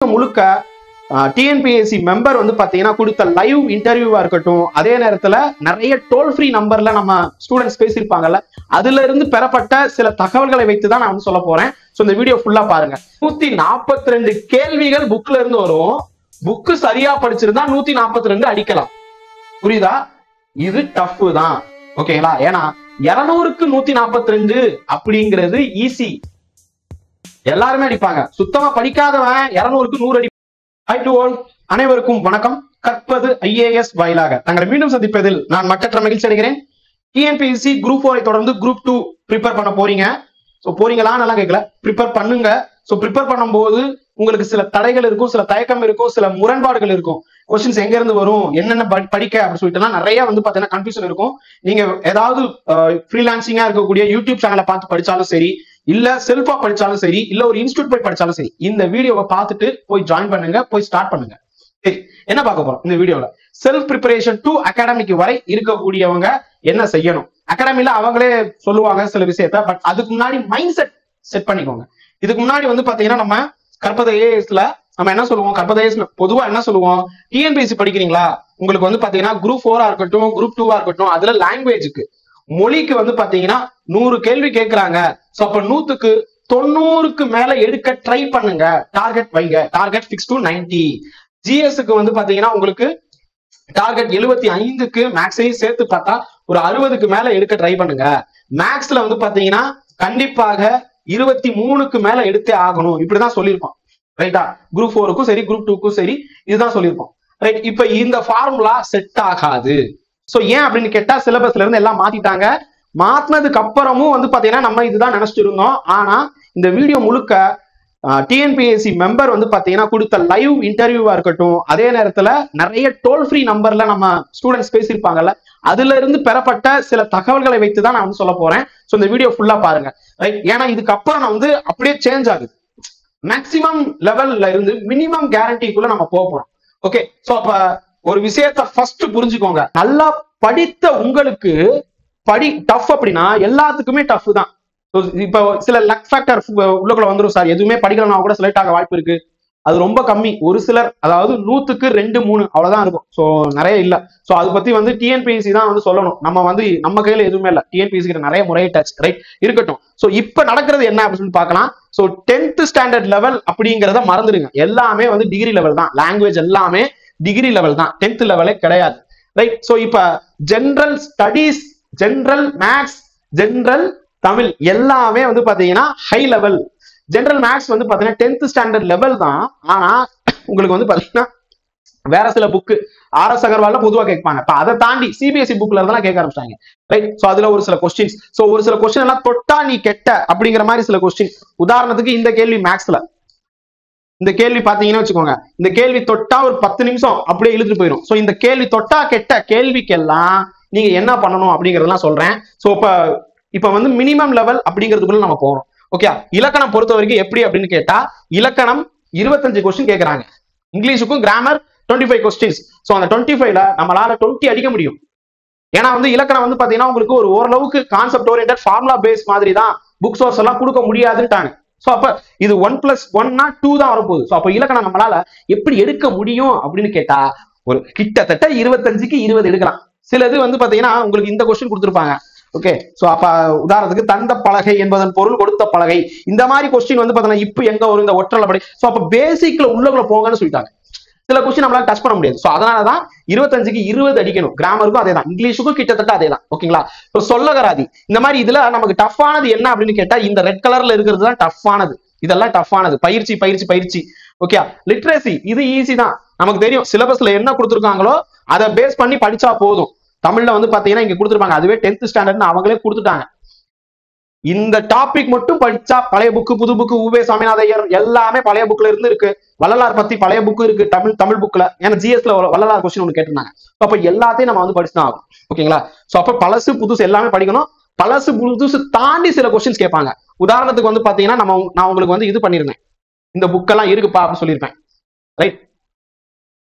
முழுக்க TNPSC member வந்து பாத்தீங்கன்னா கொடுத்த லைவ் இன்டர்வியூவா இருக்கட்டும், அதே நேரத்துல நிறைய டோல் ஃப்ரீ நம்பர்ல நம்ம ஸ்டூடெண்ட்ஸ் பேசியிருப்பாங்கல்ல, அதுல இருந்து பெறப்பட்ட சில தகவல்களை வைத்துதான் நான் வந்து சொல்ல போறேன். சோ இந்த வீடியோ ஃபுல்லா பாருங்க. 142 கேள்விகள் புக்ல இருந்து வரும். புக்கு சரியா படிச்சிருந்தா 142 அடிக்கலாம். புரியுதா? இது டஃப் தான். ஓகேங்களா? ஏன்னா 200க்கு 142 அப்படிங்கிறது ஈஸி, எல்லாருமே அடிப்பாங்க. சுத்தமா படிக்காதவன் 200க்கு 100 அடி. அனைவருக்கும் வணக்கம். கற்பது ஐஏஎஸ் வாயிலாக நாங்கள் மீண்டும் சந்திப்பதில் நான் மற்ற மகிழ்ச்சி அடைகிறேன். டிஎன்பிஎஸ்சி குரூப் 4 தொடர்ந்து குரூப் 2 ப்ரிப்பேர் பண்ண போறீங்க. சோ போறீங்களா? நல்லா கேட்கல, ப்ரிப்பேர் பண்ணுங்க. சோ ப்ரிப்பேர் பண்ணும்போது உங்களுக்கு சில தடைகள் இருக்கும், சில தயக்கம் இருக்கும், சில முரண்பாடுகள் இருக்கும். கொஸ்டின்ஸ் எங்க இருந்து வரும், என்னென்ன படிக்க அப்படின்னு சொல்லிட்டு நிறைய வந்து பாத்தீங்கன்னா கன்ஃபியூஷன் இருக்கும். நீங்க ஏதாவது ஃப்ரீலான்சிங்கா இருக்கக்கூடிய யூடியூப் சேனலை பார்த்து படிச்சாலும் சரி, இல்ல செல்ஃபா படிச்சாலும் சரி, இல்ல ஒரு இன்ஸ்டியூட் போய் படிச்சாலும் சரி, இந்த வீடியோவை பார்த்துட்டு போய் ஜாயின் பண்ணுங்க, போய் ஸ்டார்ட் பண்ணுங்க. சரி, என்ன பார்க்க போறோம் இந்த வீடியோல? செல்ஃப் ப்ரிப்பரேஷன் டு அகாடமிக் வரை இருக்கக்கூடியவங்க என்ன செய்யணும்? அகாடமில அவங்களே சொல்லுவாங்க சில விஷயத்த, பட் அதுக்கு முன்னாடி மைண்ட் செட் பண்ணிக்கோங்க. இதுக்கு முன்னாடி வந்து பாத்தீங்கன்னா நம்ம கற்பது ஐஏஎஸ்ல நம்ம என்ன சொல்லுவோம்? கற்பது ஐஏஎஸ் பொதுவா என்ன சொல்லுவோம்? டிஎன்பிஎஸ்சி படிக்கிறீங்களா, உங்களுக்கு வந்து பாத்தீங்கன்னா குரூப் 4 இருக்கட்டும், குரூப் 2 இருக்கட்டும், அதுல லாங்குவேஜுக்கு மொழிக்கு வந்து பாத்தீங்கன்னா 100 கேள்வி கேட்கிறாங்க. சோ அப்ப 100க்கு 90க்கு மேல எடுக்க ட்ரை பண்ணுங்க. டார்கெட் வைங்க. Target fix to 90. ஜிஎஸ்க்கு வந்து பாத்தீங்கன்னா உங்களுக்கு டார்கெட் 75க்கு மேக்ஸையும் சேர்த்து பார்த்தா ஒரு 60க்கு மேல எடுக்க ட்ரை பண்ணுங்க. மேக்ஸ்ல வந்து பாத்தீங்கன்னா கண்டிப்பாக 23க்கு மேல எடுத்தே ஆகணும். இப்படிதான் சொல்லியிருப்போம். ரைட்டா? குரூப் 4க்கும் சரி, குரூப் 2க்கும் சரி, இதுதான் சொல்லியிருப்போம். ரைட்? இப்ப இந்த ஃபார்முலா செட் ஆகாது. சோ ஏன் அப்படின்னு கேட்டா, சிலபஸ்ல இருந்து எல்லாம் மாத்திட்டாங்க. மாத்தினதுக்கு அப்புறமும் வந்து பாத்தீங்கன்னா நம்ம இதுதான் நினைச்சிட்டு இருந்தோம். ஆனா இந்த வீடியோ முழுக்க டிஎன்பிஎஸ்சி மெம்பர் வந்து பாத்தீங்கன்னா கொடுத்த லைவ் இன்டர்வியூவா இருக்கட்டும், அதே நேரத்துல நிறைய டோல் ஃப்ரீ நம்பர்ல நம்ம ஸ்டூடெண்ட்ஸ் பேசியிருப்பாங்கல்ல, அதுல இருந்து பெறப்பட்ட சில தகவல்களை வைத்துதான் நான் வந்து சொல்ல போறேன். சோ இந்த வீடியோ ஃபுல்லா பாருங்க. ரைட்? ஏன்னா இதுக்கப்புறம் நான் வந்து அப்படியே சேஞ்ச் ஆகுது. மேக்சிமம் லெவல்ல இருந்து மினிமம் கேரண்டிக்குள்ள நம்ம போக போறோம். ஓகே? சோ அப்ப ஒரு விஷயத்த ஃபர்ஸ்ட் புரிஞ்சுக்கோங்க. நல்லா படித்த உங்களுக்கு டஃப் அப்படின்னா எல்லாத்துக்குமே டஃப் தான். இப்ப சில லக் ஃபேக்டர் உள்ளக்குள்ள வந்துடும். சார் எதுவுமே படிக்கலன்னா கூட செலக்ட் ஆக வாய்ப்பு இருக்கு. அது ரொம்ப கம்மி. ஒரு சிலர், அதாவது 100க்கு 2, 3 அவ்வளவுதான் இருக்கும். சோ நிறைய இல்ல. சோ அதை பத்தி வந்து டிஎன்பிஎஸ்சி தான் வந்து சொல்லணும். நம்ம வந்து நம்ம கையில எதுவுமே இல்ல. டிஎன்பிஎஸ்சி கிட்ட நிறைய முறையிட்டாச்சு. ரைட்? இருக்கட்டும். சோ இப்ப நடக்கிறது என்ன அப்படின்னு சொல்லி பார்க்கலாம். சோ 10th ஸ்டாண்டர்ட் லெவல் அப்படிங்கறத மறந்துடுங்க. எல்லாமே வந்து டிகிரி லெவல் தான். லாங்குவேஜ் எல்லாமே டிகிரி லெவல் தான். 10th லெவலே கிடையாது. ரைட்? சோ இப்ப general studies, general maths, general Tamil எல்லாமே வந்து பாத்தீங்கன்னா ஹை லெவல். ஜெனரல் மேத்ஸ் வந்து பாத்தீங்கன்னா 10th ஸ்டாண்டர்ட் லெவல் தான். ஆனா உங்களுக்கு வந்து பாத்தீங்கன்னா வேற சில புக்கு RS அகர்வால்ல பொதுவா கேட்பாங்க. அதை தாண்டி சிபிஎஸ்சி புக்ல இருந்தாலும் கேட்க ஆரம்பிச்சாங்க. ரைட்? சோ அதுல ஒரு சில கொஸ்டின்ஸ், சோ ஒரு சில கொஸ்டின் எல்லாம் தொட்டா நீ கெட்ட அப்படிங்கிற மாதிரி சில கொஸ்டின். உதாரணத்துக்கு இந்த கேள்வி மேத்ஸ்ல, இந்த கேள்வி பாத்தீங்கன்னா வச்சுக்கோங்க, இந்த கேள்வி தொட்டா ஒரு 10 நிமிஷம் அப்படியே இழுத்துட்டு போயிடும். சோ இந்த கேள்வி தொட்டா கெட்ட கேள்விக்கெல்லாம் நீங்க என்ன பண்ணணும் அப்படிங்கறதெல்லாம் சொல்றேன். சோ இப்ப வந்து மினிமம் லெவல் அப்படிங்கிறதுக்குள்ள நம்ம போறோம். ஓகே? இலக்கணம் பொறுத்த வரைக்கும் எப்படி அப்படின்னு கேட்டா, இலக்கணம் 25 கொஸ்டின் கேட்கறாங்க. இங்கிலீஷுக்கும் கிராமர் 25 கொஸ்டின்ஸ். சோ அந்த 25ல நம்மளால 20 அடிக்க முடியும். ஏன்னா வந்து இலக்கணம் வந்து பாத்தீங்கன்னா உங்களுக்கு ஒரு ஓரளவுக்கு கான்செப்ட் ஓரியன்டட் ஃபார்முலா பேஸ் மாதிரி தான். புக் சோர்ஸ் எல்லாம் கொடுக்க முடியாதுன்ட்டாங்க. சோ அப்ப இது 1+1 2 தான் வரப்போகுது. சோ அப்ப இலக்கணம் நம்மளால எப்படி எடுக்க முடியும் அப்படின்னு கேட்டா, ஒரு கிட்டத்தட்ட 25க்கு 20 எடுக்கலாம். சிலது வந்து பாத்தீங்கன்னா உங்களுக்கு இந்த கொஸ்டின் கொடுத்துருப்பாங்க. ஓகே? சோ அப்ப உதாரணத்துக்கு தந்த பலகை என்பதன் பொருள் கொடுத்த பலகை, இந்த மாதிரி கொஸ்டின் வந்து பாத்தீங்கன்னா இப்ப எங்க வரும்? இந்த ஒற்றலை படை. சோ அப்ப பேசிக்ல உள்ளக்குள்ள போங்கன்னு சொல்லிட்டாங்க. சில கொஸ்டின் நம்மளால டச் பண்ண முடியாது. சோ அதனாலதான் 25க்கு 20 அடிக்கணும். கிராமருக்கும் அதே தான், இங்கிலீஷுக்கும் கிட்டத்தட்ட அதே தான். ஓகேங்களா? சொல்லகராதி இந்த மாதிரி இதுல நமக்கு டஃப்பானது என்ன அப்படின்னு கேட்டா, இந்த ரெட் கலர்ல இருக்கிறது தான் டஃப்பானது. இதெல்லாம் டஃப்பானது. பயிற்சி பயிற்சி பயிற்சி. ஓகே? லிட்ரேசி இது ஈஸி தான். நமக்கு தெரியும் சிலபஸ்ல என்ன கொடுத்துருக்காங்களோ அதை பேஸ் பண்ணி படிச்சா போதும். தமிழ்ல வந்து பாத்தீங்கன்னா இங்க கொடுத்துருப்பாங்க, அதுவே 10th ஸ்டாண்டர்ட்னு அவங்களே கொடுத்துட்டாங்க. இந்த டாபிக் மட்டும் படிச்சா பழைய புக்கு, புது புக்கு, உவே சாமிநாத ஐயர் எல்லாமே பழைய புக்ல இருந்து இருக்கு. வள்ளலார் பத்தி பழைய புக்கு இருக்கு தமிழ் புக்ல. ஏன்னா ஜிஎஸ்ல வள்ளலார் கொஸ்டின் ஒன்று கேட்டிருந்தாங்க. அப்ப எல்லாத்தையும் நம்ம வந்து படிச்சுதான் ஆகும். ஓகேங்களா? சோ அப்ப பழசு புதுசு எல்லாமே படிக்கணும். பழசு புதுசு தாண்டி சில கொஸ்டின்ஸ் கேட்பாங்க. உதாரணத்துக்கு வந்து பாத்தீங்கன்னா நான் உங்களுக்கு வந்து இது பண்ணிருந்தேன், இந்த புக்கெல்லாம் இருக்குப்பா அப்படின்னு சொல்லியிருப்பேன். ரைட்?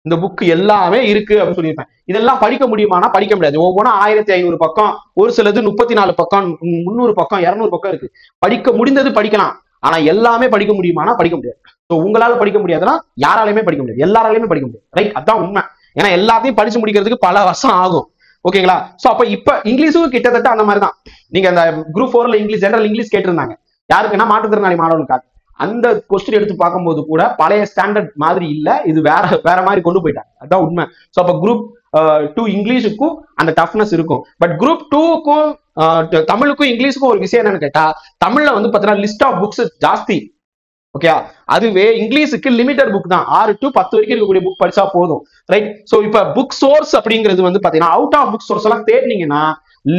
இந்த புக் எல்லாமே இருக்கு அப்படின்னு சொல்லியிருப்பேன். இதெல்லாம் படிக்க முடியுமானா படிக்க முடியாது. ஒவ்வொன்றும் 1500 பக்கம், ஒரு சிலது 34 பக்கம், 300 பக்கம், 200 பக்கம் இருக்கு. படிக்க முடிந்தது படிக்கலாம். ஆனா எல்லாமே படிக்க முடியுமானா படிக்க முடியாது. ஸோ உங்களால படிக்க முடியாதுன்னா யாராலையுமே படிக்க முடியாது, எல்லாராலையுமே படிக்க முடியாது. ரைட், அதான் உண்மை. ஏன்னா எல்லாத்தையும் படிச்சு முடிக்கிறதுக்கு பல வருஷம் ஆகும். ஓகேங்களா? சோ அப்ப இப்ப இங்கிலீஷும் கிட்டத்தட்ட அந்த மாதிரி தான். நீங்க அந்த குரூப் 4ல இங்கிலீஷ் ஜெனரல் இங்கிலீஷ் கேட்டிருந்தாங்க, யாருக்குன்னா மாற்றுத்திறனாளி மாணவர்களுக்காக. அந்த கொஸ்டின் எடுத்து பார்க்கும்போது கூட பழைய ஸ்டாண்டர்ட் மாதிரி இல்ல, இது வேற மாதிரி கொண்டு போயிட்டாங்க. அதான் உண்மை. ஸோ அப்ப குரூப் 2 இங்கிலீஷுக்கும் அந்த டஃப்னஸ் இருக்கும். பட் குரூப் 2க்கும் தமிழுக்கும் இங்கிலீஷுக்கும் ஒரு விஷயம் என்னன்னு கேட்டா, தமிழ்ல வந்து பாத்தீங்கன்னா லிஸ்ட் ஆஃப் புக்ஸ் ஜாஸ்தி. ஓகே, அதுவே இங்கிலீஷுக்கு லிமிட்டட் புக் தான், 6 to 10 வரைக்கும் இருக்கக்கூடிய புக் படிச்சா போதும். ரைட். சோ இப்ப புக் சோர்ஸ் அப்படிங்கிறது வந்து பாத்தீங்கன்னா அவுட் ஆஃப் புக் சோர்ஸ் எல்லாம் தேடினீங்கன்னா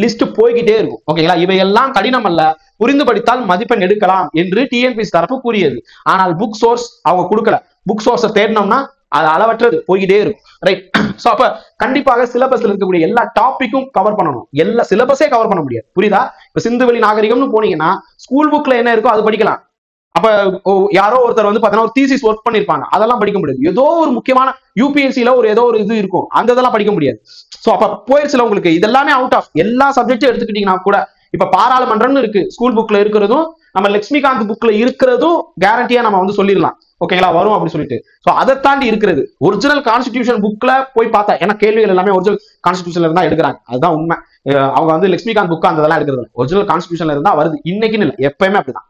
லிஸ்ட் போய்கிட்டே இருக்கும். ஓகேங்களா? இவையெல்லாம் கடினம் அல்ல, புரிந்து படித்தால் மதிப்பெண் எடுக்கலாம் என்று டிஎன்பிஎஸ்சி தரப்பு கூறியது. ஆனால் புக் சோர்ஸ் அவங்க கொடுக்கல. புக் சோர்ஸை தேடினோம்னா அது அளவற்றது போய்கிட்டே இருக்கும். ரைட். சோ அப்ப கண்டிப்பாக சிலபஸ்ல இருக்கக்கூடிய எல்லா டாபிக்கும் கவர் பண்ணணும். எல்லா சிலபஸே கவர் பண்ண முடியாது. புரியுதா? இப்ப சிந்துவெளி நாகரிகம்னு போனீங்கன்னா ஸ்கூல் புக்ல என்ன இருக்கோ அது படிக்கலாம். அப்ப யாரோ ஒருத்தர் வந்து பாத்தீங்கன்னா ஒரு தீசிஸ் ஒர்க் பண்ணிருப்பாங்க, அதெல்லாம் படிக்க முடியாது. ஏதோ ஒரு முக்கியமான யூபிஎஸ்சில ஏதோ ஒரு இது இருக்கும், அந்த இதெல்லாம் படிக்க முடியாது. சோ அப்ப போயிடுச்சுல உங்களுக்கு. இதெல்லாமே அவுட் ஆஃப் எல்லா சப்ஜெக்டும் எடுத்துக்கிட்டீங்கன்னா கூட, இப்ப பாராளுமன்றம்னு இருக்கு ஸ்கூல் புக்ல இருக்கிறதும், நம்ம லட்சுமிகாந்த் புக்ல இருக்கிறதும் கேரண்டியா நம்ம வந்து சொல்லிடலாம். ஓகேங்களா? வரும் அப்படின்னு சொல்லிட்டு. சோ அதை தாண்டி இருக்கிறது ஒரிஜினல் கான்ஸ்டிடியூஷன் புக்ல போய் பார்த்தா, ஏன்னா கேள்விகள் எல்லாமே ஒரிஜினல் கான்ஸ்டிடியூஷன்ல இருந்தா எடுக்கிறாங்க, அதுதான் உண்மை. அவங்க வந்து லட்சுமிகாந்த் புக் அந்த இதெல்லாம் எடுக்கிறது ஒரிஜினல் கான்ஸ்டிடியூஷன்ல இருந்தா வருது. இன்னைக்குன்னு இல்லை, எப்பயுமே அப்படிதான்.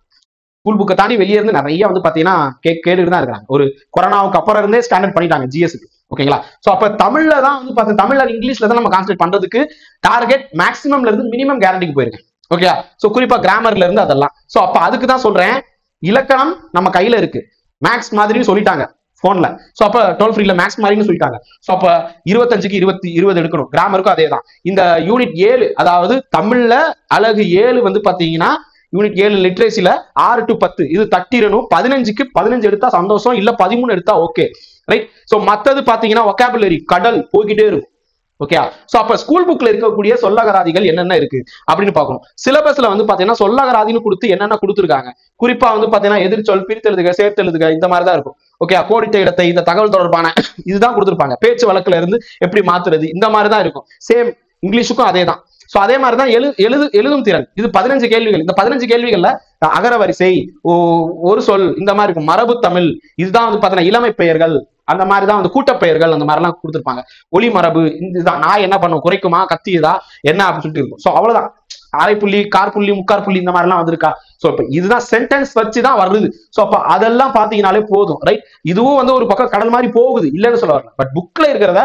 ஸ்கூல் புக்கை தாண்டி வெளியே இருந்து நிறைய வந்து பாத்தீங்கன்னா கேட்டுட்டு தான் இருக்காங்க. ஒரு கொரோனாவுக்கு அப்புறம் இருந்தே ஸ்டாண்டர்ட் பண்ணிட்டாங்க ஜிஎஸ்க்கு. ஓகேங்களா? சோ அப்ப தமிழ்ல தான் வந்து பார்த்தீங்கன்னா தமிழ்ல இங்கிலீஷ்ல தான் நம்ம கான்சென்ட்ரேட் பண்றதுக்கு டார்கெட் மேக்ஸிமம்ல இருந்து மினிமம் கேரண்டிக்கு போயிருக்கு. ஓகே. சோ குறிப்பா கிராமர்ல இருந்து அதெல்லாம். சோ அப்ப அதுக்கு தான் சொல்றேன், இலக்கணம் நம்ம கையில இருக்கு. மேக்ஸ் மாதிரி சொல்லிட்டாங்க போன்ல. சோ அப்ப 12 ஃப்ரீல மேக்ஸ் மாதிரின்னு சொல்லிட்டாங்க. சோ அப்ப 25க்கு 20 எடுக்கணும். கிராமருக்கும் அதே தான். இந்த யூனிட் 7, அதாவது தமிழ்ல அழகு 7 வந்து பாத்தீங்கன்னா யூனிட் 7 லிட்ரேசில 6 to 10 இது தட்டிரணும். 15க்கு 15 எடுத்தா சந்தோஷம், இல்ல 13 எடுத்தா ஓகே. ரைட். சோ மத்தது பாத்தீங்கன்னா வொக்காபுலரி கடல் போய்கிட்டே இருக்கும். ஓகே. சோ அப்ப ஸ்கூல் புக்ல இருக்கக்கூடிய சொல்லகராதிகள் என்னென்ன இருக்கு அப்படின்னு பார்க்கணும். சிலபஸ்ல வந்து பாத்தீங்கன்னா சொல்லகராதின்னு கொடுத்து என்னென்ன கொடுத்துருக்காங்க, குறிப்பா வந்து பாத்தீங்கன்னா எதிர்ச்சொல், பிரித்தெழுதுக, சேர்த்தெழுதுக இந்த மாதிரி தான் இருக்கும். ஓகே. கோடிட்ட இடத்தை, இந்த தகவல் தொடர்பான இதுதான் கொடுத்துருப்பாங்க. பேச்சு வழக்குல இருந்து எப்படி மாத்துறது, இந்த மாதிரி தான் இருக்கும். சேம் இங்கிலீஷுக்கும் அதே தான். சோ அதே மாதிரிதான் எழுதும் திறன். இது 15 கேள்விகள். இந்த 15 கேள்விகள்ல அகரவரிசை, ஒரு சொல் இந்த மாதிரி இருக்கும். மரபு தமிழ், இதுதான் வந்து பாத்தீங்கன்னா இளமை பெயர்கள், அந்த மாதிரிதான் வந்து கூட்டப்பெயர்கள், அந்த மாதிரிலாம் கொடுத்துருப்பாங்க. ஒளி மரபு, இதுதான் நான் என்ன பண்ணும், குறைக்குமா, கத்தியதா என்ன அப்படின்னு சொல்லிட்டு இருக்கும். சோ அவ்வளவுதான். அரைப்புள்ளி, கார்புள்ளி, முக்கார்புள்ளி இந்த மாதிரிலாம் வந்திருக்கா. சோ இப்ப இதுதான் சென்டென்ஸ் வச்சுதான் வருது. சோ அப்ப அதெல்லாம் பாத்தீங்கன்னாலே போதும். ரைட். இதுவும் வந்து ஒரு பக்கம் கடல் மாதிரி போகுது, இல்லைன்னு சொல்ல வரல. பட் புக்ல இருக்கிறத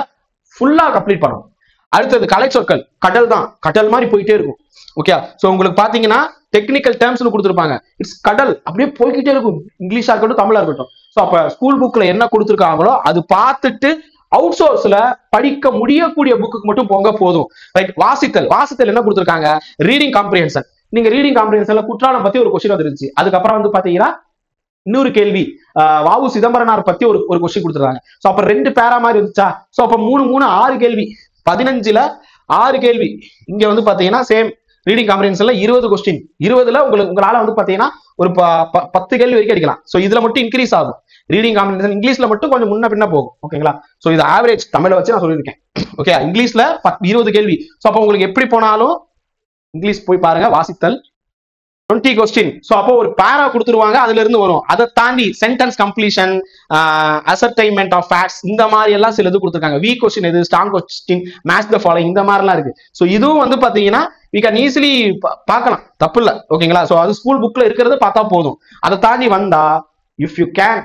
ஃபுல்லா கம்ப்ளீட் பண்ணணும். அடுத்தது கலை சொற்கள், கடல் தான், கடல் மாதிரி போயிட்டே இருக்கும். ஓகே. சோ உங்களுக்கு பாத்தீங்கன்னா டெக்னிக்கல் டேர்ம்ஸ்னு கொடுத்துருப்பாங்க. இட்ஸ் கடல் அப்படியே போய்கிட்டே இருக்கும், இங்கிலீஷா இருக்கட்டும் தமிழா இருக்கட்டும். சோ அப்ப ஸ்கூல் புக்ல என்ன கொடுத்துருக்காங்களோ அது பார்த்துட்டு அவுட் சோர்ஸ்ல படிக்க முடியக்கூடிய புக்கு மட்டும் போங்க போதும். ரைட். வாசித்தல் என்ன கொடுத்துருக்காங்க, ரீடிங் காம்ப்ரிஹென்ஷன். நீங்க ரீடிங் காம்ப்ரிஹென்ஷன்ல குற்றாலம் பத்தி ஒரு கொஸ்டின் வந்துருச்சு. அதுக்கப்புறம் வந்து பாத்தீங்கன்னா இன்னொரு கேள்வி வாவு சிதம்பரனார் பத்தி ஒரு கொஸ்டின் கொடுத்துருக்காங்க. சோ அப்ப 2 பேரா மாதிரி இருந்துச்சா. சோ அப்ப 3 6 கேள்வி, 15ல 6 கேள்வி. இங்க வந்து பாத்தீங்கன்னா சேம் ரீடிங் காம்ப்ரிஹென்ஷன்ல 20 கொஸ்டின். 20ல உங்களால வந்து பாத்தீங்கன்னா ஒரு 10 கேள்வி வரைக்கும் அடிக்கலாம். சோ இதுல மட்டும் இன்க்ரீஸ் ஆகும். ரீடிங் காம்ப்ரிஹென்ஷன் இங்கிலீஷ்ல மட்டும் கொஞ்சம் முன்ன பின்ன போகும். ஓகேங்களா? சோ இது ஆவரேஜ் தமிழை வச்சு நான் சொல்லியிருக்கேன். ஓகே. இங்கிலீஷ்ல 20 கேள்வி. சோ அப்ப உங்களுக்கு எப்படி போனாலும் இங்கிலீஷ் போய் பாருங்க. வாசித்தல் 20 கொஸ்டின். சோ அப்போ ஒரு பேரா கொடுத்துருவாங்க, அதுல இருந்து வரும். அதை தாண்டி சென்டென்ஸ் கம்ப்ளீஷன், அசர்டைன்மெண்ட் ஆஃப் ஃபேக்ட்ஸ், இந்த மாதிரி எல்லாம் சில இது கொடுத்துருக்காங்க. வீக் கொஸ்டின் எது, strong question, match the following, இந்த மாதிரிலாம் இருக்கு. சோ இதுவும் வந்து பாத்தீங்கன்னா we can easily பார்க்கலாம், தப்பு இல்லை. ஓகேங்களா? சோ அது ஸ்கூல் புக்ல இருக்கிறது பார்த்தா போதும். அதை தாண்டி வந்தா இஃப் யூ கேன்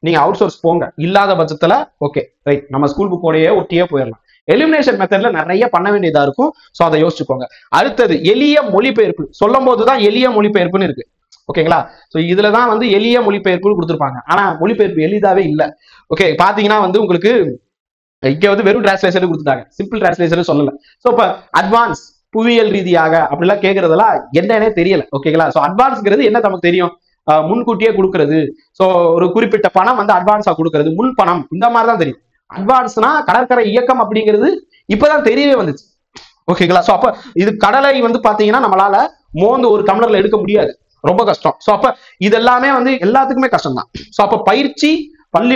நீங்க அவுட் சோர்ஸ் போங்க. இல்லாத பட்சத்துல ஓகே ரைட், நம்ம ஸ்கூல் புக்கோடையே ஒட்டியே போயிடலாம். எலிமினேஷன் மெத்தட்ல நிறைய பண்ண வேண்டியதா இருக்கும். சோ அதை யோசிச்சுக்கோங்க. அடுத்தது எளிய மொழிபெயர்ப்பு. சொல்லும் போதுதான் எளிய மொழிபெயர்ப்புன்னு இருக்கு. ஓகேங்களா? சோ இதுலதான் வந்து எளிய மொழிபெயர்ப்பு கொடுத்துருப்பாங்க. ஆனா மொழிபெயர்ப்பு எளிதாவே இல்லை. ஓகே. பாத்தீங்கன்னா வந்து உங்களுக்கு இங்க வந்து வெறும் டிரான்ஸ்லேஷன் கொடுத்துட்டாங்க, சிம்பிள் டிரான்ஸ்லேஷன் சொல்லல. சோ இப்ப அட்வான்ஸ் புவியியல் ரீதியாக அப்படிலாம் கேட்கறதெல்லாம் என்னன்னே தெரியல. ஓகேங்களா? சோ அட்வான்ஸ்ங்கிறது என்ன நமக்கு தெரியும், முன்கூட்டியே கொடுக்கறது. சோ ஒரு குறிப்பிட்ட பணம் வந்து அட்வான்ஸா கொடுக்கறது, முன் பணம், இந்த மாதிரிதான் தெரியும். அட்வான்ஸ்னா கடற்கரை இயக்கம் அப்படிங்கிறது இப்பதான் தெரியவே வந்துச்சு. ஓகேங்களா? சோ அப்ப இது கடலை வந்து பாத்தீங்கன்னா நம்மளால மோந்து ஒரு டம்ளர்ல எடுக்க முடியாது, ரொம்ப கஷ்டம். சோ அப்ப இது எல்லாமே வந்து எல்லாத்துக்குமே கஷ்டம் தான். சோ அப்ப பயிற்சி பள்ளி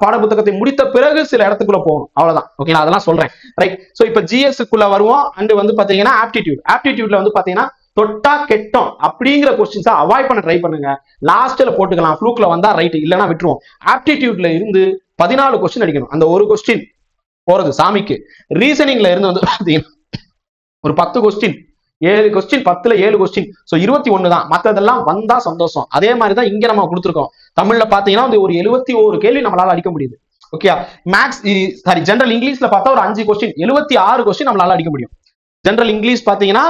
பாட புத்தகத்தை முடித்த பிறகு சில இடத்துக்குள்ள போகணும், அவ்வளவுதான். ஓகேங்களா? அதெல்லாம் சொல்றேன். ரைட். சோ இப்ப ஜிஎஸ்க்குள்ள வருவோம். அண்ட் வந்து பாத்தீங்கன்னா ஆப்டிடியூட்ல வந்து பாத்தீங்கன்னா தொட்டா கெட்டோம் அப்படிங்கிற கொஸ்டின்ஸை அவாய்ட் பண்ண ட்ரை பண்ணுங்க. லாஸ்ட்ல போட்டுக்கலாம், ஃப்ளூக்ல வந்தா ரைட், இல்லைன்னா விட்டுருவோம். ஆப்டிடியூட்ல இருந்து 14 கொஸ்டின் அடிக்கணும், அந்த ஒரு கொஸ்டின் போறது சாமிக்கு. ரீசனிங்ல இருந்து வந்து பாத்தீங்கன்னா ஒரு 10 கொஸ்டின், 7 கொஸ்டின், 10ல 7 கொஸ்டின், ஸோ 21 தான். மற்றதெல்லாம் வந்தா சந்தோஷம். அதே மாதிரி தான் இங்க நம்ம கொடுத்துருக்கோம். தமிழ்ல பாத்தீங்கன்னா ஒரு 71 கேள்வி நம்மளால அடிக்க முடியுது. ஓகே, மேக்ஸ் சாரி ஜெனரல் இங்கிலீஷ்ல பார்த்தா ஒரு 5 கொஸ்டின், 76 கொஸ்டின் நம்மளால அடிக்க முடியும். ஜெனரல் இங்கிலீஷ் பாத்தீங்கன்னா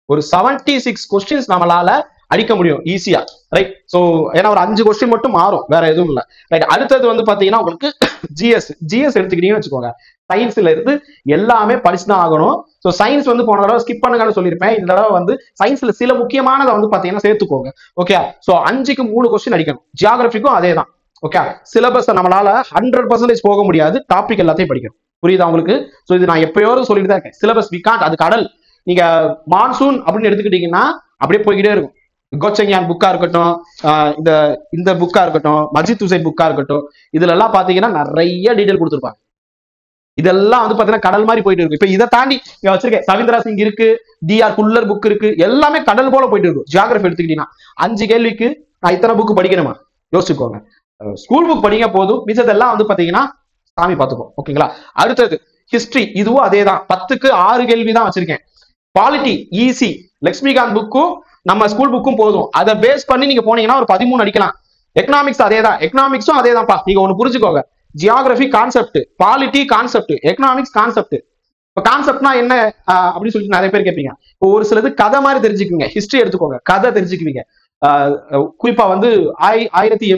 ஒரு 76 கொஸ்டின்ஸ் நம்மளால அடிக்க முடியும் ஈஸியா, ரைட். ஸோ ஏன்னா ஒரு 5 கொஸ்டின் மட்டும் மாறும், வேற எதுவும் இல்லை, ரைட். அடுத்தது வந்து பாத்தீங்கன்னா உங்களுக்கு ஜிஎஸ் எடுத்துக்கிட்டீங்கன்னு வச்சுக்கோங்க. சயின்ஸ்ல இருந்து எல்லாமே படிச்சுதான் ஆகணும். ஸோ சயின்ஸ் வந்து போன தடவை ஸ்கிப் பண்ணுங்கன்னு சொல்லியிருப்பேன். இந்த தடவை வந்து சயின்ஸ்ல சில முக்கியமானதை வந்து பாத்தீங்கன்னா சேர்த்துக்கோங்க. ஓகே, ஸோ 5க்கு 3 கொஸ்டின் அடிக்கணும். ஜியாகிரபிக்கும் அதே தான். ஓகே, சிலபஸ் நம்மளால 100% போக முடியாது, டாபிக் எல்லாத்தையும் படிக்கணும். புரியுதா உங்களுக்கு? ஸோ இது நான் எப்பயோரும் சொல்லிட்டு தான் இருக்கேன். சிலபஸ் விகாண்ட், அது கடல். நீங்க மான்சூன் அப்படின்னு எடுத்துக்கிட்டீங்கன்னா அப்படியே போய்கிட்டே இருக்கும். கோச்சங்கியான் புக்கா இருக்கட்டும், இந்த புக்கா இருக்கட்டும், மஜித் உசைன் புக்கா இருக்கட்டும், இதுல எல்லாம் பாத்தீங்கன்னா நிறைய டீடைல் கொடுத்துருப்பாங்க. இதெல்லாம் வந்து பாத்தீங்கன்னா கடல் மாதிரி போயிட்டு இருக்கு. இப்ப இதை தாண்டி வச்சிருக்கேன், சவீந்திரா சிங் இருக்கு, டிஆர் குல்லர் புக் இருக்கு, எல்லாமே கடல் போல போயிட்டு இருக்கும். ஜியாகிரபி எடுத்துக்கிட்டீங்கன்னா 5 கேள்விக்கு நான் இத்தனை புக் படிக்கணுமா? யோசிச்சுக்கோங்க. ஸ்கூல் புக் படிக்க போதும், மிச்சதெல்லாம் வந்து பாத்தீங்கன்னா சாமி பாத்துக்கோ. ஓகேங்களா? அடுத்தது ஹிஸ்டரி, இதுவும் அதே தான். 10க்கு 6 கேள்வி தான் வச்சிருக்கேன். பாலிட்டி ஈஸி, லட்சுமிகாந்த் புக்கும் நம்ம ஸ்கூல் புக்கும் போதும். அதை பேஸ் பண்ணி நீங்க போனீங்கன்னா ஒரு 13 அடிக்கலாம். எக்கனாமிக்ஸ் அதே தான், எக்கனாமிக்ஸும் அதே தான்ப்பா. நீங்க ஒண்ணு புரிஞ்சுக்கோங்க, geography concept, polity concept, economics concept. இப்போ கான்செப்ட்னா என்ன அப்படின்னு சொல்லிட்டு நிறைய பேர் கேட்பீங்க. இப்போ ஒரு சிலது கதை மாதிரி தெரிஞ்சுக்குவீங்க. ஹிஸ்டரி எடுத்துக்கோங்க, கதை தெரிஞ்சுக்குவீங்க. குறிப்பா வந்து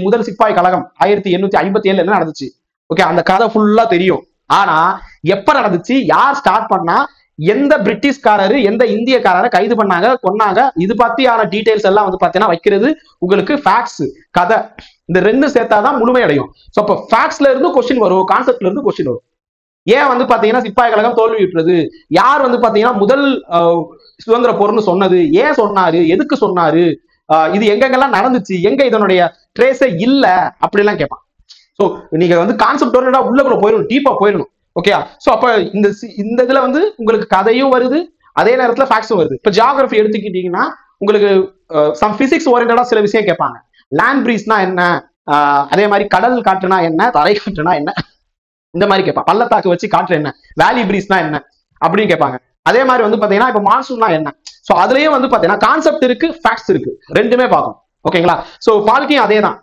முதல் சிப்பாய் கழகம் 1857 என்ன நடந்துச்சு, ஓகே, அந்த கதை ஃபுல்லா தெரியும். ஆனா எப்ப நடந்துச்சு, யார் ஸ்டார்ட் பண்ணா, எந்த பிரிட்டிஷ்காரரு எந்த இந்தியக்காரரை கைது பண்ணாங்க, கொன்னாங்க, இது பத்தியான டீடைல்ஸ் எல்லாம் வந்து பாத்தீங்கன்னா வைக்கிறது உங்களுக்கு ஃபேக்ட்ஸ், கதை. இந்த ரெண்டு சேர்த்தாதான் முழுமையடையும். ஸோ அப்போ ஃபேக்ட்ஸ்ல இருந்து கொஸ்டின் வரும், கான்செப்ட்ல இருந்து கொஸ்டின் வரும். ஏன் வந்து பாத்தீங்கன்னா சிப்பாய் கழகம் தோல்வியுற்றது, யார் வந்து பாத்தீங்கன்னா முதல் சுதந்திர போர்னு சொன்னது, ஏன் சொன்னாரு, எதுக்கு சொன்னாரு, இது எங்கெங்கெல்லாம் நடந்துச்சு, எங்க இதனுடைய ட்ரேஸே இல்ல, அப்படிலாம் கேட்பான். ஸோ நீங்க வந்து கான்செப்ட் உள்ளக்குள்ள போயிடணும், டீப்பா போயிடணும். ஓகே, ஸோ அப்ப இந்த இதுல வந்து உங்களுக்கு கதையும் வருது, அதே நேரத்துல ஃபேக்ட்ஸும் வருது. இப்ப ஜியாகிரபி எடுத்துக்கிட்டீங்கன்னா உங்களுக்கு சம் பிசிக்ஸ் ஓரியன்டா சில விஷயம் கேட்பாங்க. லேண்ட் பிரீஸ்னா என்ன, அதே மாதிரி கடல் காற்றுனா என்ன, தரை காற்றுனா என்ன, இந்த மாதிரி கேட்பாங்க. பள்ளத்தாக்கு வச்சு காற்று என்ன, வேலி பிரீஸ்னா என்ன அப்படின்னு கேட்பாங்க. அதே மாதிரி வந்து பாத்தீங்கன்னா இப்ப மான்சூன்னா என்ன. ஸோ அதுலயும் வந்து பாத்தீங்கன்னா கான்செப்ட் இருக்கு, ஃபேக்ட்ஸ் இருக்கு, ரெண்டுமே பார்க்கணும். ஓகேங்களா? ஸோ பாலிட்டியும் அதே தான்.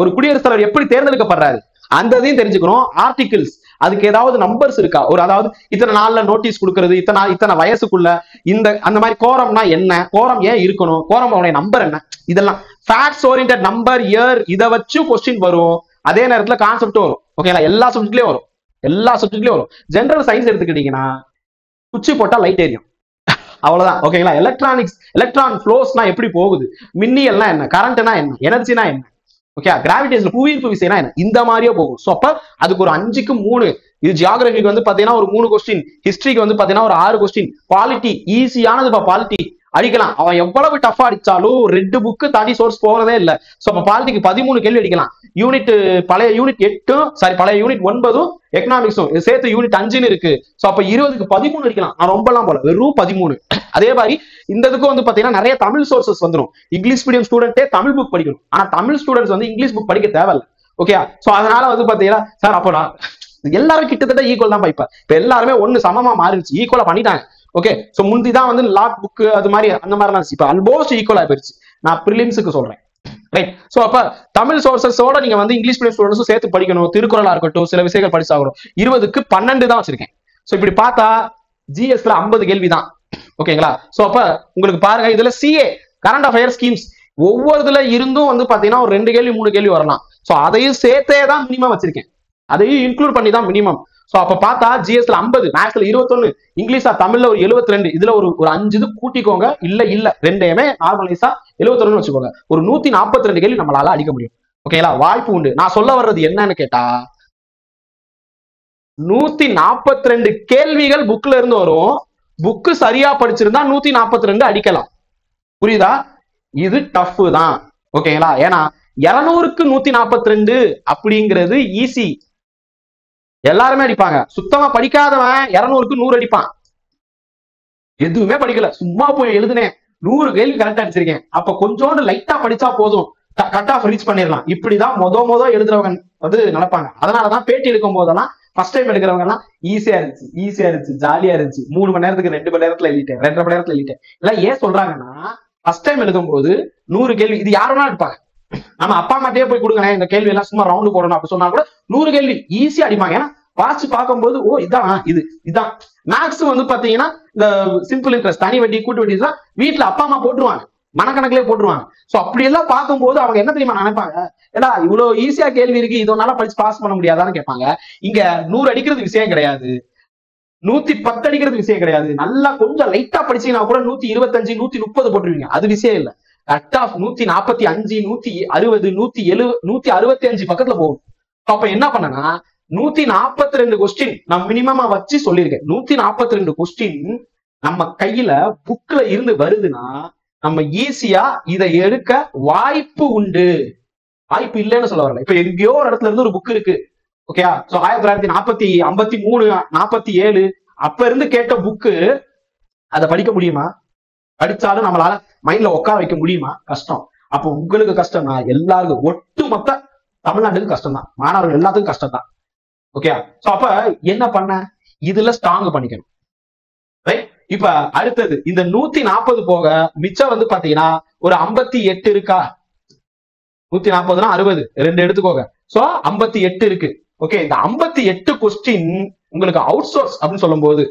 ஒரு குடியரசுத் தலைவர் எப்படி தேர்ந்தெடுக்கப்படுறாரு அந்த இதையும் தெரிஞ்சுக்கணும். ஆர்டிகிள்ஸ், அதுக்கு ஏதாவது நம்பர்ஸ் இருக்கா, ஒரு அதாவது இத்தனை நாள்ல நோட்டீஸ் கொடுக்கறது, இத்தனை வயசுக்குள்ள அந்த மாதிரி கோரம்னா என்ன, கோரம் ஏன் இருக்கணும், கோரம் நம்பர் என்ன, இதெல்லாம் ஃபேக்ட்ஸ் ஓரியன்டட் நம்பர் இயர் இதை வச்சு கொஸ்டின் வரும். அதே நேரத்துல கான்செப்டும் வரும். ஓகேங்களா? எல்லா சப்ஜெக்ட்லயும் வரும், எல்லா சப்ஜெக்ட்லயும் வரும். ஜெனரல் சயின்ஸ் எடுத்துக்கிட்டீங்கன்னா சுவிட்ச் போட்டா லைட் எரியும், அவ்வளவுதான். ஓகேங்களா? எலக்ட்ரானிக்ஸ், எலக்ட்ரான் ஃப்ளோஸ்னா எப்படி போகுது, மின்னியல்னா என்ன, கரண்ட்னா என்ன, எனர்ஜினா என்ன, ஓகே, கிராவிடேஷன் புவியீர்ப்பு விசைனா என்ன, இந்த மாதிரியே போகும். ஸோ அப்ப அதுக்கு ஒரு 5க்கு 3. இது ஜியாகிரபிக்கு வந்து பாத்தீங்கன்னா ஒரு 3 கொஸ்டின், ஹிஸ்டரிக்கு வந்து பாத்தீங்கன்னா ஒரு 6 கொஸ்டின், பாலிட்டி ஈஸியானது. பாலிட்டி அடிக்கலாம், அவன் எவ்வளவு டஃபா அடிச்சாலும் 2 புக்கு தாண்டி சோர்ஸ் போறதே இல்லை. ஸோ அப்ப பாலிட்டிக்கு 13 கேள்வி அடிக்கலாம். யூனிட் பழைய யூனிட் 8, சாரி பழைய யூனிட் 9, எக்கனாமிக்ஸும் சேர்த்து யூனிட் 5ன்னு இருக்கு. ஸோ அப்ப 20க்கு 13 அடிக்கலாம். நான் ரொம்பலாம் போல, வெறும் 13. அதே மாதிரி இந்த இதுக்கும் வந்து பாத்தீங்கன்னா நிறைய தமிழ் சோர்சஸ் வந்துடும். இங்கிலீஷ் மீடியம் ஸ்டூடெண்டே தமிழ் புக் படிக்கணும், ஆனா தமிழ் ஸ்டூடெண்ட்ஸ் வந்து இங்கிலீஷ் புக் படிக்க தேவையில்லை. ஓகே, ஸோ அதனால வந்து பாத்தீங்கன்னா சார் அப்போ நான் எல்லாரும் கிட்டத்தட்ட ஈக்குவல் தான் இப்ப எல்லாருமே ஒண்ணு சமமா மாறிடுச்சு, ஈக்குவலா பண்ணிட்டாங்க. ஓகே, ஸோ முந்தி தான் வந்து லாக் புக் அது மாதிரி அந்த மாதிரிலாம் இப்ப ஆல்மோஸ்ட் ஈக்குவலா போயிருச்சு. நான் பிரிலிம்ஸுக்கு சொல்றேன், ரைட். ஸோ அப்ப தமிழ் சோர்சஸோட நீங்க வந்து இங்கிலீஷ் மீடியம் ஸ்டூடெண்ட்ஸும் சேர்த்து படிக்கணும். திருக்குறளா இருக்கட்டும், சில விஷயங்கள் படிச்சாகணும். 20க்கு 12 தான் வச்சிருக்கேன். ஸோ இப்படி பார்த்தா ஜிஎஸ்ல 50 கேள்வி தான். ஓகேங்களா? ஸோ அப்ப உங்களுக்கு பாருங்க, இதுல சிஏ கரண்ட் அஃபேர் ஸ்கீம்ஸ் ஒவ்வொருதுல இருந்தும் வந்து பாத்தீங்கன்னா ஒரு 2 கேள்வி 3 கேள்வி வரலாம். ஸோ அதையும் சேர்த்தே தான் மினிமம் வச்சிருக்கேன், அதையும் இன்க்ளூட் பண்ணி தான் மினிமம். ஸோ அப்ப பார்த்தா ஜிஎஸ்ல 50, மேக்ஸ்ல 21, இங்கிலீஷா தமிழ்ல ஒரு 72, இதுல ஒரு 5 இது கூட்டிக்கோங்க. இல்ல ரெண்டையுமே நார்மலைஸா 71 வச்சுக்கோங்க. ஒரு 142 கேள்வி நம்மளால அடிக்க முடியும். ஓகேங்களா? வாய்ப்பு உண்டு. நான் சொல்ல வர்றது என்னன்னு கேட்டா 142 கேள்விகள் புக்ல இருந்து வரும். புக்கு சரியா படிச்சிருந்தா 142 அடிக்கலாம். புரியுதா? இது டஃப் தான். ஓகேங்களா? ஏன்னா 200க்கு 142 அப்படிங்கிறது ஈஸி, எல்லாருமே அடிப்பாங்க. சுத்தமா படிக்காதவன் 200க்கு 100 அடிப்பான். எதுவுமே படிக்கல, சும்மா போய் எழுதுனேன், 100 கேள்வி கரெக்டா அடிச்சிருக்கேன், அப்ப கொஞ்சோண்டு லைட்டா படிச்சா போதும், கட் ஆஃப் ரீச் பண்ணிடலாம். இப்படிதான் மொத எழுதுறவங்க வந்து நினைப்பாங்க. அதனாலதான் பேட்டி எடுக்கும் போதெல்லாம் ஃபர்ஸ்ட் டைம் எடுக்கிறவங்க எல்லாம் ஈஸியா இருந்துச்சு ஜாலியா இருந்துச்சு, 3 மணி நேரத்துக்கு 2 மணி நேரத்துல எழுதிட்டேன், 2.5 மணி நேரத்துல எழுதிட்டேன். எல்லாம் ஏன் சொல்றாங்கன்னா, ஃபர்ஸ்ட் டைம் எழுதும் போது 100 கேள்வி, இது யாருன்னா எடுப்பாங்க, நம்ம அப்பா அம்மாட்டே போய் கொடுங்க இந்த கேள்வி எல்லாம் சும்மா ரவுண்டு போடணும் அப்படி சொன்னா கூட 100 கேள்வி ஈஸியா அடிப்பாங்க. ஏன்னா வாட்ச் பார்க்கும்போது ஓ இதான் இதுதான். மேக்ஸ் வந்து பாத்தீங்கன்னா இந்த சிம்பிள் இன்ட்ரெஸ்ட், தனி வட்டி, கூட்டு வட்டி தான் வீட்டுல அப்பா அம்மா போட்டுருவாங்க, மனக்கணக்கிலே போட்டுருவாங்க. சோ அப்படி எல்லாம் பார்க்கும்போது அவங்க என்ன தெரியுமா நினைப்பாங்க, ஏடா இவ்வளவு ஈஸியா கேள்வி இருக்கு, இதனால படிச்சு பாஸ் பண்ண முடியாதான்னு கேட்பாங்க. இங்க 100 அடிக்கிறது விஷயம் கிடையாது, 110 அடிக்கிறது விஷயம் கிடையாது. நல்லா கொஞ்சம் லைட்டா படிச்சீங்கன்னா கூட 125 130 போட்டுருவீங்க, அது விஷயம் இல்ல. கட் ஆஃப் 145 160 170 165 பக்கத்துல போகும். அப்ப என்ன பண்ணனா 142 கொஸ்டின் நான் மினிமமா வச்சு சொல்லியிருக்கேன். 142 கொஸ்டின் நம்ம கையில புக்ல இருந்து வருதுன்னா நம்ம ஈஸியா இதை எடுக்க வாய்ப்பு உண்டு. வாய்ப்பு இல்லைன்னு சொல்ல வரல. இப்ப எங்கேயோ ஒரு இடத்துல இருந்து ஒரு புக் இருக்கு, ஓகேயா? சோ 1953 47 அப்ப இருந்து கேட்ட புக்கு, அதை படிக்க முடியுமா? படிச்சாலும் நம்மளால மைண்ட்ல உட்கார வைக்க முடியுமா? கஷ்டம். அப்ப உங்களுக்கு கஷ்டம்னா எல்லாருக்கும், ஒட்டுமொத்த தமிழ்நாட்டுக்கு கஷ்டம் தான், மாணவர்கள் எல்லாத்துக்கும் கஷ்டம் தான். ஓகே, சோ அப்ப என்ன பண்ண, இதுல ஸ்ட்ராங் பண்ணிக்கணும். ரைட். இப்ப அடுத்தது இந்த 140 போக மிச்சம் வந்து பாத்தீங்கன்னா ஒரு 58 இருக்கா? 140னா 60, 2 எடுத்துக்கோங்க. சோ 58 இருக்கு. ஓகே, இந்த 58 கொஸ்டின் உங்களுக்கு அவுட் சோர்ஸ் அப்படின்னு சொல்லும் போது,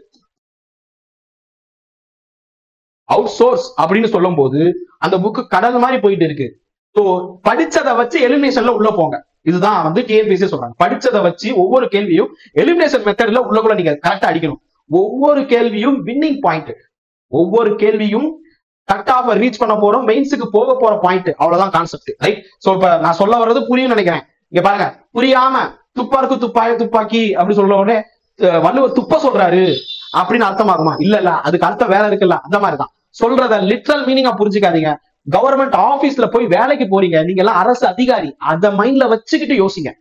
அவுட் சோர்ஸ் அப்படின்னு சொல்லும் போது அந்த புக்கு கடல் மாதிரி போயிட்டு இருக்கு. ஸோ படிச்சதை வச்சு எலிமினேஷன்ல உள்ள போங்க. இதுதான் வந்து டிஎன்பிஎஸ்சி சொல்றாங்க. படிச்சதை வச்சு ஒவ்வொரு கேள்வியும் எலிமினேஷன் மெத்தட்ல உள்ளக்குள்ள நீங்க கரெக்டா அடிக்கணும். ஒவ்வொரு கேள்வியும் வின்னிங் பாயிண்ட், ஒவ்வொரு கேள்வியும் கட் ஆஃப் ரீச் பண்ண போறோம், மெயின்ஸுக்கு போக போற பாயிண்ட், அவ்வளவுதான் கான்செப்ட். ரைட். சோ இப்ப நான் சொல்ல வர்றது புரியும் நினைக்கிறேன். இங்க பாருங்க, புரியாம துப்பாருக்கு துப்பாய துப்பாக்கி அப்படி சொல்ல உடனே வள்ளுவர் துப்ப சொல்றாரு அப்படின்னு அர்த்தமாகுமா? இல்ல, அதுக்கு அர்த்தம் வேற இருக்குல்ல. அந்த மாதிரிதான் சொல்றத லிட்ரல் மீனிங்கா புரிஞ்சுக்காதீங்க. கவர்மெண்ட் ஆபீஸ்ல போய் வேலைக்கு போறீங்க, நீங்க எல்லாம் அரசு அதிகாரி, அதை மைண்ட்ல வச்சுக்கிட்டு யோசிங்க.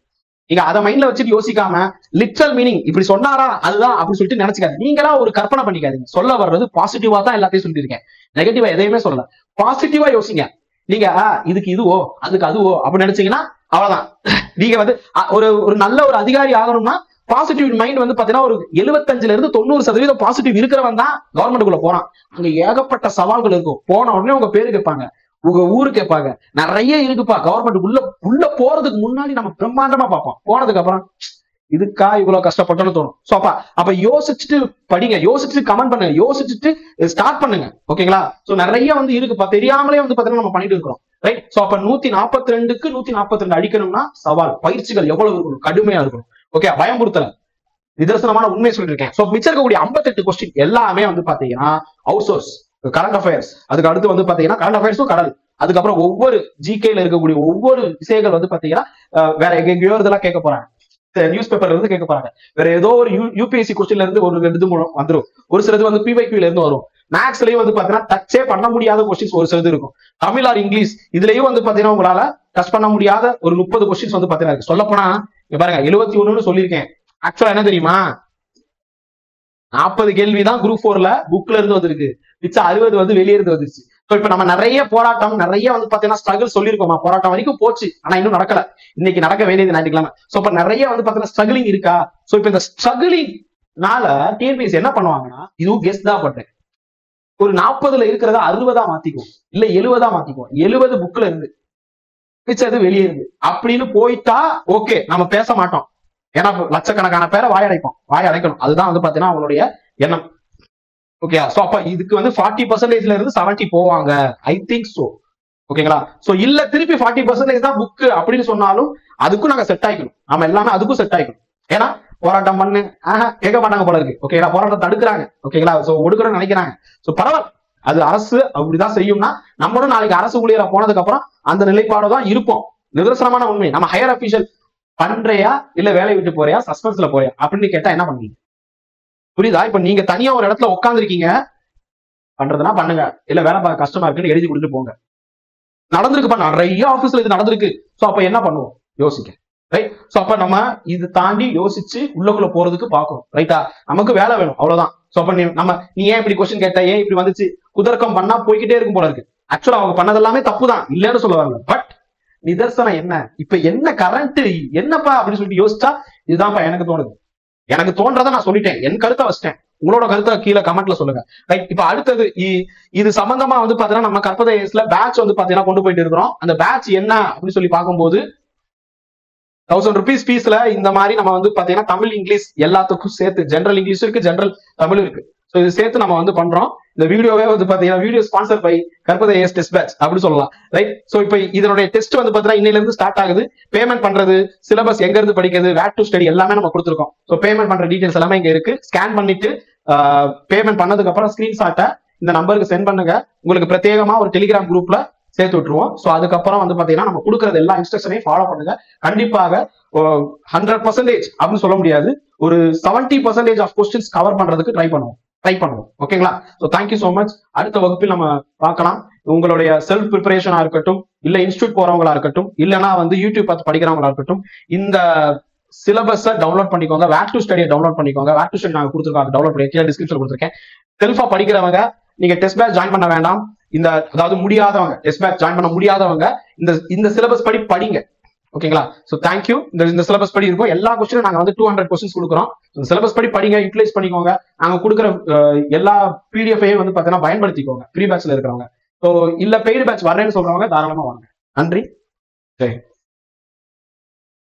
நீங்க அதை மைண்ட்ல வச்சுட்டு யோசிக்காம லிட்ரல் மீனிங் இப்படி சொன்னாரா அதுதான் அப்படி சொல்லிட்டு நினைச்சுக்காது. நீங்களா ஒரு கற்பனை பண்ணிக்காதீங்க. சொல்ல வர்றது பாசிட்டிவா தான் எல்லாத்தையும் சொல்லியிருக்கேன், நெகட்டிவா எதையுமே சொல்லல. பாசிட்டிவா யோசிங்க. நீங்க இதுக்கு இதுவோ அதுக்கு அதுவோ அப்படின்னு நினைச்சீங்கன்னா அவ்வளவுதான். நீங்க வந்து ஒரு நல்ல ஒரு அதிகாரி ஆகணும்னா பாசிட்டிவ் மைண்ட் வந்து பாத்தீங்கன்னா ஒரு 75ல இருந்து 90% பாசிட்டிவ் இருக்கிறவன் தான் கவர்மெண்ட்டுக்குள்ள போறான். அங்க ஏகப்பட்ட சவால்கள் இருக்கும். போன உடனே உங்க பேரு கேட்பாங்க, உங்க ஊரு கேட்பாங்க, நிறைய இருக்குப்பா. கவர்மெண்ட் உள்ள போறதுக்கு முன்னாடி நம்ம பிரம்மாண்டமா பார்ப்போம், போனதுக்கு அப்புறம் இதுக்கா இவ்வளவு கஷ்டப்பட்டோம்னு தோணும். சோ அப்ப யோசிச்சுட்டு படிங்க, யோசிச்சுட்டு கமெண்ட் பண்ணுங்க, யோசிச்சுட்டு ஸ்டார்ட் பண்ணுங்க. ஓகேங்களா? சோ நிறைய வந்து இருக்குப்பா, தெரியாமலே வந்து பாத்தீங்கன்னா நம்ம பண்ணிட்டு இருக்கிறோம். ரைட். சோ அப்ப 142க்கு 142 அடிக்கணும்னா சவால், பயிற்சிகள் எவ்வளவு இருக்கணும், கடுமையா இருக்கணும். ஓகே, பயமுறுத்தல, நிதர்சனமான உண்மையை சொல்லிருக்கேன். சோ மிச்சம் இருக்கக்கூடிய 58 கொஸ்டின் எல்லாமே வந்து பாத்தீங்கன்னா அவுட் சோர்ஸ், கரண்ட் அஃபேர்ஸ். அதுக்கு அடுத்து வந்து பாத்தீங்கன்னா கரண்ட் அஃபேர்ஸும் கடல். அதுக்கப்புறம் ஒவ்வொரு ஜிகேல இருக்கக்கூடிய ஒவ்வொரு விஷயங்கள் வந்து பாத்தீங்கன்னா வேற எங்கேயோ இதெல்லாம் கேட்க போறாங்க, நியூஸ் பேப்பர்ல இருந்து கேட்க போறாங்க. வேற ஏதோ ஒரு யூபிஎஸ்சி கொஸ்டின்ல இருந்து ஒரு 2 3 வந்துடும். ஒரு சிலது வந்து பிவைக்யூல இருந்து வரும். மேக்ஸ்லயும் வந்து பாத்தீங்கன்னா டச்சே பண்ண முடியாத கொஸ்டின்ஸ் ஒரு சிலது இருக்கும். தமிழ் ஆர் இங்கிலீஷ் இதுலயும் வந்து பாத்தீங்கன்னா உங்களால டச் பண்ண முடியாத ஒரு 30 கொஸ்டின்ஸ் வந்து பாத்தீங்கன்னா சொல்ல போனா பாருங்க 71 சொல்லியிருக்கேன். ஆக்சுவலா என்ன தெரியுமா, 40 கேள்விதான் குரூப் 4ல புக்ல இருந்து வந்திருக்கு, மிச்சம் 60 வந்து வெளியே இருந்து வந்துருச்சு. இப்ப நம்ம நிறைய போராட்டம், நிறைய வந்து பாத்தீங்கன்னா ஸ்ட்ரகிள் சொல்லியிருக்கோமா, போராட்டம் வரைக்கும் போச்சு, ஆனா இன்னும் நடக்கல. இன்னைக்கு நடக்க வேண்டியது ஞாயிற்றுக்கிழமை. சோ இப்ப நிறைய வந்து பாத்தீங்கன்னா ஸ்ட்ரகிளிங் இருக்கா. சோ இப்ப இந்த ஸ்ட்ரகிளிங்னால டிஎன்பிஎஸ்சி என்ன பண்ணுவாங்கன்னா, இதுவும் கெஸ் தான் பண்றேன், ஒரு 40ல இருக்கிறத 60ஆ மாத்திக்குவோம், இல்ல 70ஆ மாத்திக்குவோம். 70 புக்ல இருந்து மிச்சது வெளியே இருந்து அப்படின்னு போயிட்டா ஓகே, நம்ம பேச மாட்டோம். ஏன்னா லட்சக்கணக்கான பேரை வாய் அடைக்கணும். அதுதான் வந்து பாத்தீங்கன்னா அவங்களுடைய எண்ணம். ஓகே, சோ அப்ப இதுக்கு வந்து 40%ல இருந்து 70 போவாங்க, ஐ திங்க் சோ. ஓகேங்களா? சோ இல்ல திருப்பி 40% தான் புக் அப்படின்னு சொன்னாலும் அதுக்கும் நாங்க செட் ஆயிக்கணும், நம்ம எல்லாமே அதுக்கும் செட் ஆயிக்கணும். ஏன்னா போராட்டம் பண்ணு கேட்க மாட்டாங்க போல இருக்கு. ஓகேங்களா? போராட்டம் தடுக்கிறாங்க. ஓகேங்களா? சோ ஒடுக்கணும்னு நினைக்கிறாங்க. சோ பரவாயில்ல, அது அரசு அப்படிதான் செய்யும்னா நம்மளும் நாளைக்கு அரசு ஊழியரா போனதுக்கு அப்புறம் அந்த நிலைப்பாடு தான் இருப்போம். நிதர்சனமான உண்மை. நம்ம ஹையர் அபிஷியல் பண்றையா இல்ல வேலை விட்டு போறியா, சஸ்பென்ஸ்ல போறியா அப்படின்னு கேட்டா என்ன பண்ணுவீங்க? புரியுதா? இப்ப நீங்க தனியா ஒரு இடத்துல உட்காந்துருக்கீங்க, பண்றதுனா பண்ணுங்க, இல்ல வேலை பார்க்க கஷ்டமா இருக்குன்னு எழுதி கொடுத்துட்டு போங்க. நடந்திருக்குப்பா, நிறைய ஆபீஸ்ல இது நடந்திருக்கு. சோ அப்ப என்ன பண்ணுவோம்? யோசிக்க. ரைட். சோ அப்ப நம்ம இது தாண்டி யோசிச்சு உள்ளக்குள்ள போறதுக்கு பாக்கணும். ரைட்டா? நமக்கு வேலை வேணும், அவ்வளவுதான். சோ அப்ப நீ ஏன் இப்படி கொஸ்டின் கேட்ட, ஏன் இப்படி வந்துச்சு, குதர்க்கம் பண்ணா போய்கிட்டே இருக்கும் போல இருக்கு. ஆக்சுவலா அவங்க பண்ணது எல்லாமே தப்பு தான், இல்லன்னு சொல்ல வரல. பட் நிதர்சனம் என்ன, இப்ப என்ன கரண்ட் என்னப்பா அப்படின்னு சொல்லிட்டு யோசிச்சா இதுதான்ப்பா எனக்கு தோணுது. எனக்கு தோன்றதை நான் சொல்லிட்டேன், என் கருத்தை வச்சிட்டேன். உங்களோட கருத்தை கீழே கமெண்ட்ல சொல்லுங்க. ரைட், இப்ப அடுத்தது இது சம்பந்தமா வந்து பாத்தீங்கன்னா நம்ம கற்பதை ஏஸ்ல பேட்ச் வந்து பாத்தீங்கன்னா கொண்டு போயிட்டு இருக்கிறோம். அந்த பேட்ச் என்ன அப்படின்னு சொல்லி பார்க்கும்போது 1000 rupees ஃபீஸ்ல இந்த மாதிரி நம்ம வந்து பாத்தீங்கன்னா தமிழ் இங்கிலீஷ் எல்லாத்துக்கும் சேர்த்து, ஜெனரல் இங்கிலீஷ் இருக்கு, ஜெனரல் தமிழ் இருக்கு. ஸோ இது சேர்த்து நம்ம வந்து பண்றோம். இந்த வீடியோவே வந்து பாத்தீங்கன்னா வீடியோ ஸ்பான்சர் பை கற்பதை ஏஸ் டெஸ்ட் பேட்ச் அப்படி சொல்லலாம். ரைட், ஸோ இப்போ இதனுடைய டெஸ்ட் வந்து பாத்தீங்கன்னா இன்னையில இருந்து ஸ்டார்ட் ஆகுது. பேமெண்ட் பண்றது, சிலபஸ் எங்க இருந்து படிக்கிறது, வேர் டு ஸ்டடி எல்லாமே நம்ம கொடுத்துருக்கோம். ஸோ பேமெண்ட் பண்ற டீடைல்ஸ் எல்லாமே இங்க இருக்கு. ஸ்கேன் பண்ணிட்டு பேமெண்ட் பண்ணதுக்கு அப்புறம் ஸ்கிரீன்ஷாட்டை இந்த நம்பருக்கு சென்ட் பண்ணுங்க. உங்களுக்கு பிரத்யேகமா ஒரு டெலிகிராம் குரூப்ல சேர்த்து விட்டுருவோம். ஸோ அதுக்கப்புறம் வந்து பாத்தீங்கன்னா நம்ம கொடுக்கறது எல்லா இன்ஸ்ட்ரக்ஷனையும் ஃபாலோ பண்ணுங்க. கண்டிப்பாக 100% அப்படின்னு சொல்ல முடியாது, ஒரு 70% ஆஃப் கொஸ்டின்ஸ் கவர் பண்றதுக்கு ட்ரை பண்ணுவோம். ஓகேங்களா? So thank you so much. அடுத்த வகுப்பில் நம்ம பார்க்கலாம். உங்களுடைய செல்ஃப் ப்ரிப்பரேஷனா இருக்கட்டும், இல்ல இன்ஸ்டியூட் போறவங்களா இருக்கட்டும், இல்லைன்னா வந்து யூடியூப் பார்த்து படிக்கிறவங்களா இருக்கட்டும், இந்த சிலபஸை டவுன்லோட் பண்ணிக்கோங்க. வேர் டு ஸ்டடியை டவுன்லோட் பண்ணிக்கோங்க. வேர் டு ஸ்டடி நாங்கள் கொடுத்துருக்கோம், டவுன்லோட் பண்ணி கீழே டிஸ்கிரிப்ஷன் கொடுத்துருக்கேன். செல்ஃபா படிக்கிறவங்க நீங்க டெஸ்ட் பேட்ச் ஜாயின் பண்ண வேண்டாம். அதாவது முடியாதவங்க, டெஸ்ட் பேட்ச் ஜாயின் பண்ண முடியாதவங்க இந்த சிலபஸ் படி படிங்க. ஓகேங்களா? So thank you. இந்த சிலபஸ் படி இருக்கும். எல்லா கொஸ்டினும் நாங்கள் வந்து 200 கொஸ்டின்ஸ் கொடுக்குறோம். இந்த சிலபஸ் படி படிங்க, யூட்டிலைஸ் பண்ணிக்கோங்க. நாங்கள் கொடுக்குற எல்லா பிடிஎஃப்ஐயும் வந்து பார்த்தீங்கன்னா பயன்படுத்திக்கோங்க. ஃப்ரீ பேட்ச்ல இருக்கிறவங்க. ஸோ இல்ல பெய்டு பேட்ச் வரேன்னு சொல்றவங்க தாராளமா வாங்க. நன்றி. ஜெய்.